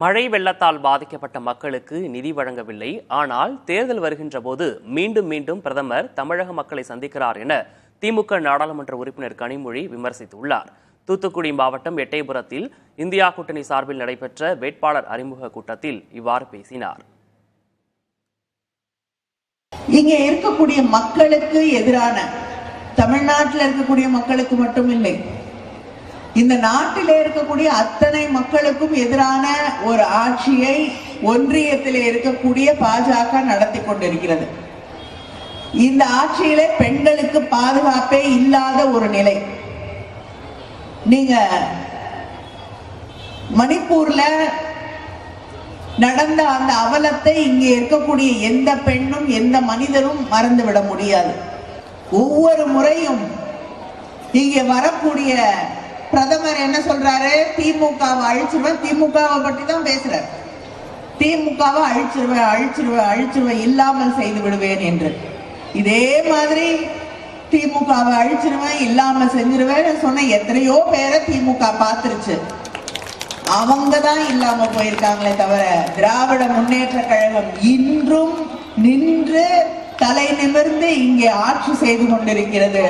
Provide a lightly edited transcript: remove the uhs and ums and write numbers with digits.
மழை வெள்ளத்தால் பாதிக்கப்பட்ட மக்களுக்கு நிதி வழங்கவில்லை. ஆனால் தேர்தல் வருகின்ற போது மீண்டும் மீண்டும் பிரதமர் தமிழக மக்களை சந்திக்கிறார் என திமுக நாடாளுமன்ற உறுப்பினர் கனிமொழி விமர்சித்துள்ளார். தூத்துக்குடி மாவட்டம் எட்டயபுரத்தில் இந்தியா கூட்டணி சார்பில் நடைபெற்ற வேட்பாளர் அறிமுக கூட்டத்தில் இவ்வாறு பேசினார். இங்க இருக்கக்கூடிய மக்களுக்கு எதிரான, தமிழ்நாட்டில் இருக்கக்கூடிய மக்களுக்கு மட்டும் இல்லை, இந்த நாட்டிலே இருக்கக்கூடிய அத்தனை மக்களுக்கும் எதிரான ஒரு ஆட்சியை ஒன்றியத்திலே இருக்கக்கூடிய பாஜக நடத்தி கொண்டிருக்கிறது. இந்த ஆட்சியிலே பெண்களுக்கு பாதுகாப்பே இல்லாத ஒரு நிலை. நீங்க மணிப்பூர்ல நடந்த அந்த அவலத்தை இங்கே இருக்கக்கூடிய எந்த பெண்ணும் எந்த மனிதரும் மறந்துவிட முடியாது. ஒவ்வொரு முறையும் இங்கே வரக்கூடிய பிரதமர் என்ன சொல்றாரு? திமுகவை அழிச்சிருவேன், திமுகவை பற்றி தான் பேசுறார். திமுகவை அழிச்சிருவேன், இல்லாமல் செய்து விடுவேன் என்று. இதே மாதிரி திமுகவை அழிச்சிருவேன், இல்லாமல் செஞ்சிருவேன் சொன்ன எத்தனையோ பேரை திமுக பார்த்துருச்சு. அவங்க தான் இல்லாம போயிருக்காங்களே தவிர திராவிட முன்னேற்ற கழகம் இன்றும் நின்று தலை நிமிர்ந்து இங்கே ஆட்சி செய்து கொண்டிருக்கிறது.